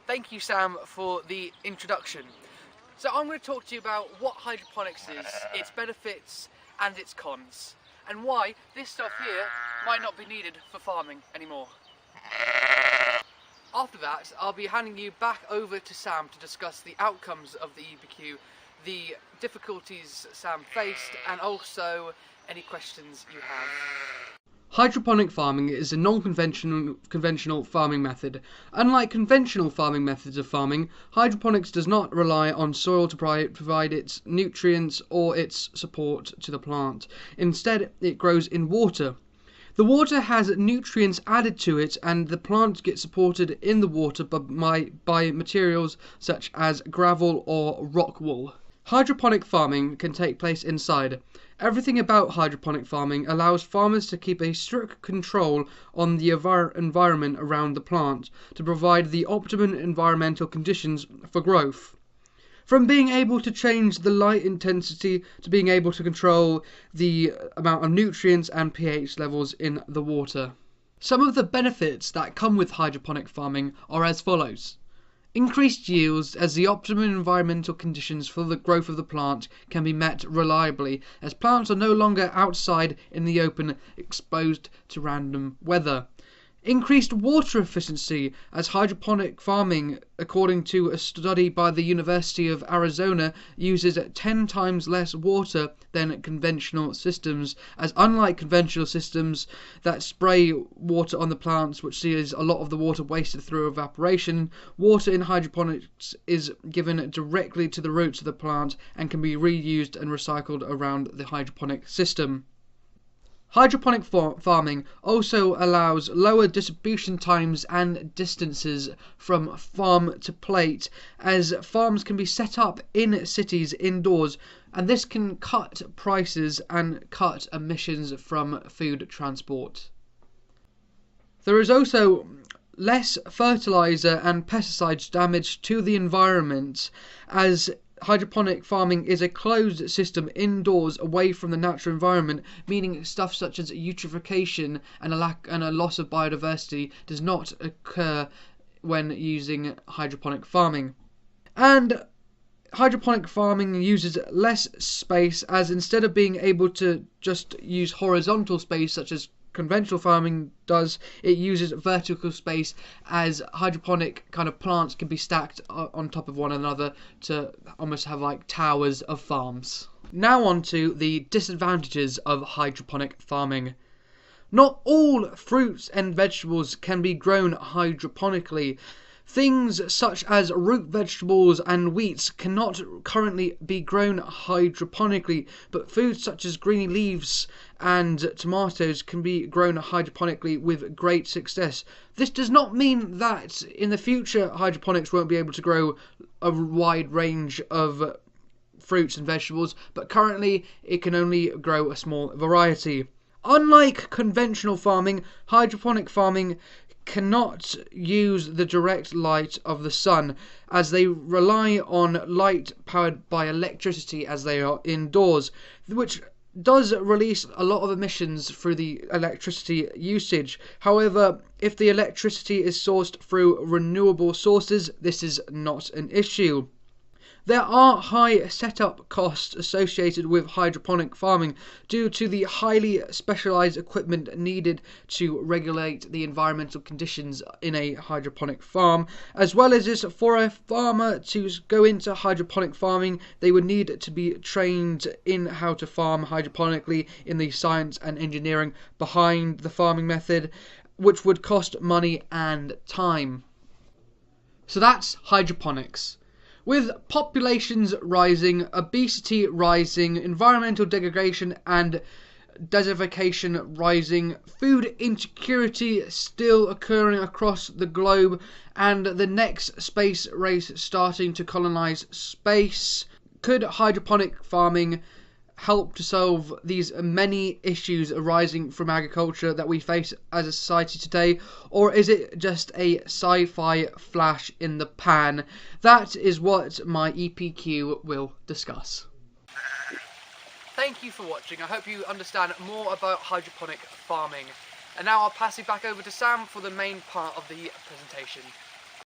Thank you, Sam, for the introduction. So I'm going to talk to you about what hydroponics is, its benefits and its cons, and why this stuff here might not be needed for farming anymore. After that, I'll be handing you back over to Sam to discuss the outcomes of the EPQ, the difficulties Sam faced, and also any questions you have. Hydroponic farming is a non-conventional farming method. Unlike conventional farming methods of farming, hydroponics does not rely on soil to provide its nutrients or its support to the plant. Instead, it grows in water. The water has nutrients added to it, and the plant gets supported in the water by materials such as gravel or rock wool. Hydroponic farming can take place inside. Everything about hydroponic farming allows farmers to keep a strict control on the environment around the plant to provide the optimum environmental conditions for growth. From being able to change the light intensity to being able to control the amount of nutrients and pH levels in the water. Some of the benefits that come with hydroponic farming are as follows. Increased yields, as the optimum environmental conditions for the growth of the plant can be met reliably, as plants are no longer outside in the open exposed to random weather. Increased water efficiency, as hydroponic farming, according to a study by the University of Arizona, uses 10 times less water than conventional systems, as unlike conventional systems that spray water on the plants, which sees a lot of the water wasted through evaporation, water in hydroponics is given directly to the roots of the plant and can be reused and recycled around the hydroponic system. Hydroponic farming also allows lower distribution times and distances from farm to plate, as farms can be set up in cities indoors, and this can cut prices and cut emissions from food transport. There is also less fertilizer and pesticides damage to the environment, as hydroponic farming is a closed system indoors away from the natural environment, meaning stuff such as eutrophication and a loss of biodiversity does not occur when using hydroponic farming. And hydroponic farming uses less space, as instead of being able to just use horizontal space such as conventional farming does, it uses vertical space, as hydroponic kind of plants can be stacked on top of one another to almost have like towers of farms. Now on to the disadvantages of hydroponic farming. Not all fruits and vegetables can be grown hydroponically. Things such as root vegetables and wheats cannot currently be grown hydroponically, but foods such as green leaves and tomatoes can be grown hydroponically with great success. This does not mean that in the future hydroponics won't be able to grow a wide range of fruits and vegetables, but currently it can only grow a small variety. Unlike conventional farming, hydroponic farming cannot use the direct light of the sun, as they rely on light powered by electricity as they are indoors, which does release a lot of emissions through the electricity usage. However, if the electricity is sourced through renewable sources, this is not an issue. There are high setup costs associated with hydroponic farming due to the highly specialized equipment needed to regulate the environmental conditions in a hydroponic farm, as well as this, for a farmer to go into hydroponic farming, they would need to be trained in how to farm hydroponically, in the science and engineering behind the farming method, which would cost money and time. So that's hydroponics. With populations rising, obesity rising, environmental degradation and desertification rising, food insecurity still occurring across the globe, and the next space race starting to colonize space, could hydroponic farming help to solve these many issues arising from agriculture that we face as a society today, or is it just a sci-fi flash in the pan? That is what my EPQ will discuss. Thank you for watching. I hope you understand more about hydroponic farming. And now I'll pass it back over to Sam for the main part of the presentation.